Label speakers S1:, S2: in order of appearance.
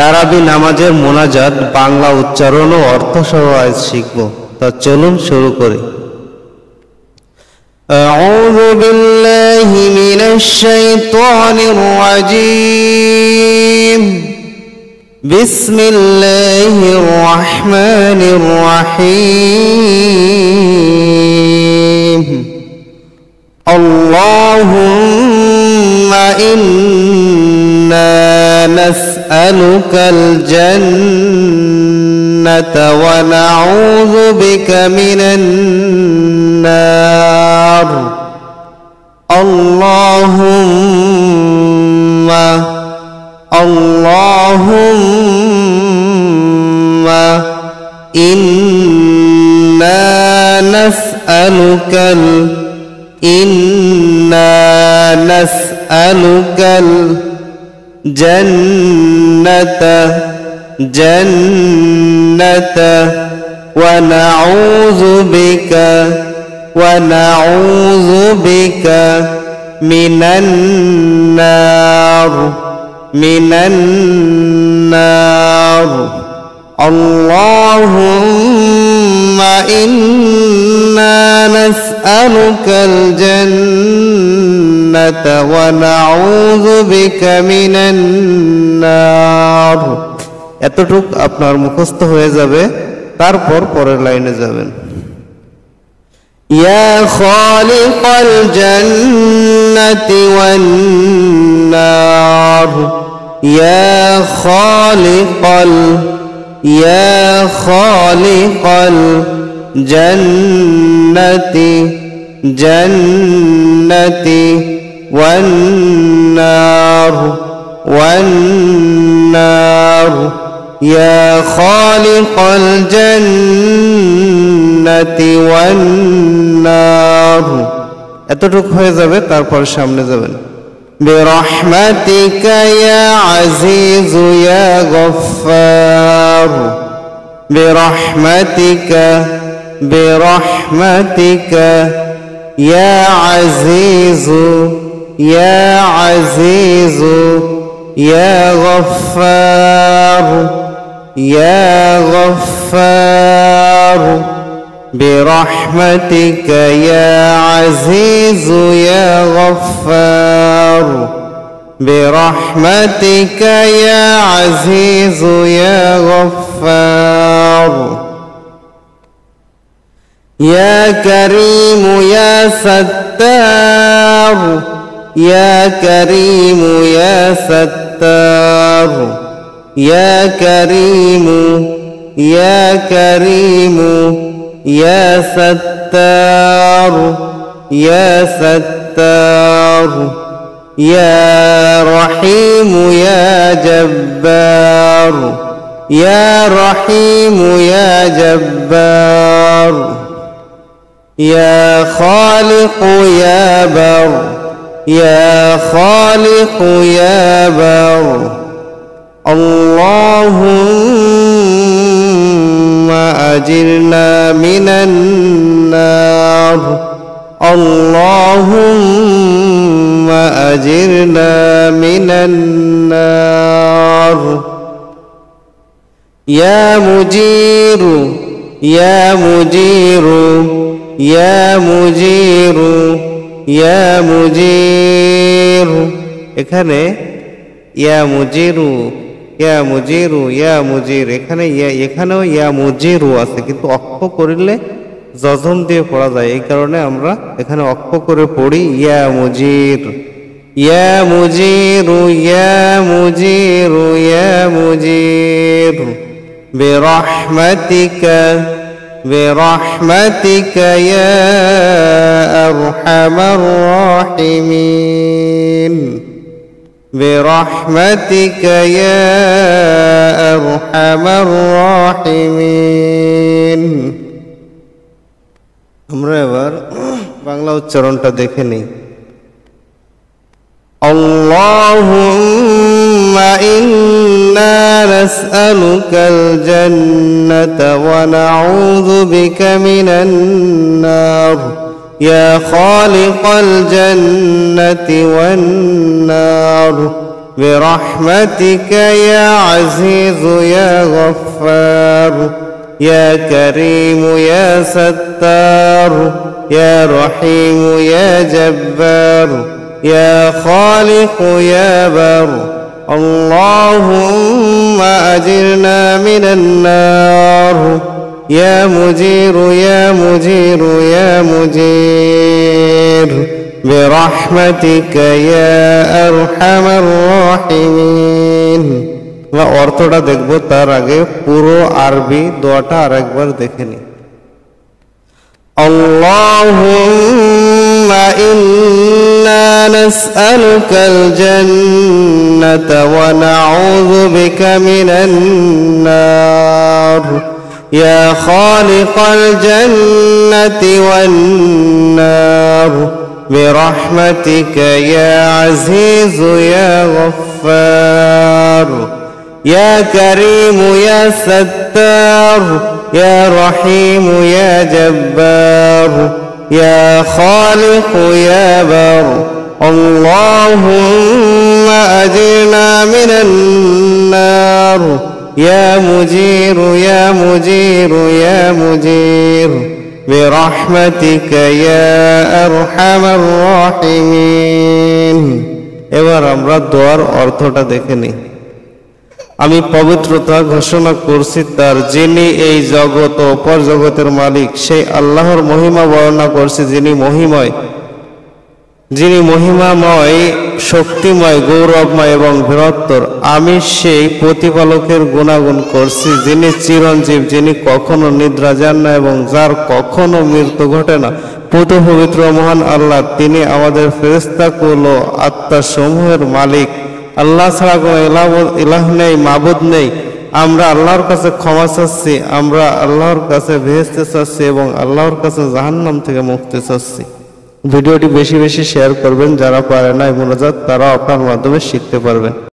S1: তারাবি নামাজের মোনাজাত বাংলা উচ্চারণ ও অর্থ সহ আজ শিখব। তা চলুন শুরু করি। আউযু বিল্লাহি মিনাশ শাইতানির রাজীম। বিসমিল্লাহির রহমানির রহিম। আল্লাহুম্মা ইন্না নাসআলুকাল জান্নাতা ওয়া নাউযু বিকা মিনান নার। আল্লাহুম্মা ইন্না নাসআলুকাল জান্নাতা ওয়া নাউযু বিকা মিনান নার। আল্লাহুম্মা ইন্না নাসআলুকাল জান্নাতা ওয়া নাউযু বিকা মিনান নার। এতটুক আপনার মুখস্থ হয়ে যাবে। তারপর পরের লাইনে যাবেন। ইয়া খালিকাল জান্নাতি ওয়ান নার। ইয়া খালিকাল জান্নাতি ওয়ান নার। ইয়া খালিকাল জান্নাতি ওয়ান নার। এতটুকু হয়ে যাবে। তারপর সামনে যাবেন। বিরহমাতিকা ইয়া আজিজু ইয়া গফফার। বিরহমাতিকা ইয়া আজিজু ইয়া গফফার। برحمتك يا عزيز يا غفار. برحمتك يا عزيز يا غفار. يا كريم يا ستار. يا كريم يا ستار. يا كريم يا ستار. يا ستار. يا رحيم يا جبار. يا رحيم يا جبار. يا خالق يا بر. يا خالق يا بر. اللهم أجرنا من النار. اللهم أجرنا من النار. يا مجير يا مجير يا مجير يا مجير। এখানে ইয়া মুজিরু ইয়া মুজিরু ইয়া মুজির, এখানেও ইয়া মুজিরু আছে, কিন্তু অক্ষ করিলে জজম দিয়ে পড়া যায়। এই কারণে আমরা এখানে অক্ষ করে পড়ি ইয়া মুজির। ইয়া মুজিরু ইয়া মুজিরু ইয়া মুজির। বিরহমাতিকা ইয়া আরহামার রাহিমিন। برحمتك يا أرحم الراحمين। আমরা এবার বাংলা উচ্চারণটা দেখে নেই। আল্লাহুম্মা ইন্না নাসআলুকাল জান্নাতা ওয়া নাউযু বিকা মিনান নার। يا خالق الجنة والنار برحمتك يا عزيز يا غفار يا كريم يا ستار يا رحيم يا جبار يا خالق يا بر اللهم أجرنا من النار يا مجير يا مجير يا مجير برحمتك يا أرحم الراحمين অর্থটা দেখব তার আগে পুরো আরবি দোয়াটা আরেকবার দেখে নিই اللهم إنا نسألك الجنة ونعوذ بك من النار يا خالق الجنة والنار برحمتك يا عزيز يا غفار يا كريم يا ستار يا رحيم يا جبار يا خالق يا بر اللهم أجرنا من النار يا مجير يا مجير يا مجير برحمتك يا أرحم الراحمين এবার আমরা দোয়ার অর্থটা দেখে নিই আমি পবিত্রতা ঘোষণা করছি তার যিনি এই জগৎ ও অপর জগতের মালিক সেই আল্লাহর মহিমা বর্ণনা করছি যিনি মহিমাময় শক্তিময় গৌরবময় এবং বৃহত্তর আমি সেই প্রতিপালকের গুণাগুণ করছি যিনি চিরঞ্জীব যিনি কখনো নিদ্রা যান না এবং যার কখনো মৃত্যু ঘটে না পুত পবিত্র মহান আল্লাহ তিনি আমাদের ফেরেশতাকুল ও আত্মা সমূহের মালিক আল্লাহ ছাড়া কোনো ইলাহ নেই মাবুদ নেই আমরা আল্লাহর কাছে ক্ষমা চাচ্ছি আমরা আল্লাহর কাছে বেহেশতে চাচ্ছি এবং আল্লাহর কাছে জাহান্নাম থেকে মুক্তি চাচ্ছি ভিডিওটি বেশি বেশি শেয়ার করবেন যারা পারে না এই মুনাজাত তারা আপনার মাধ্যমে শিখতে পারবেন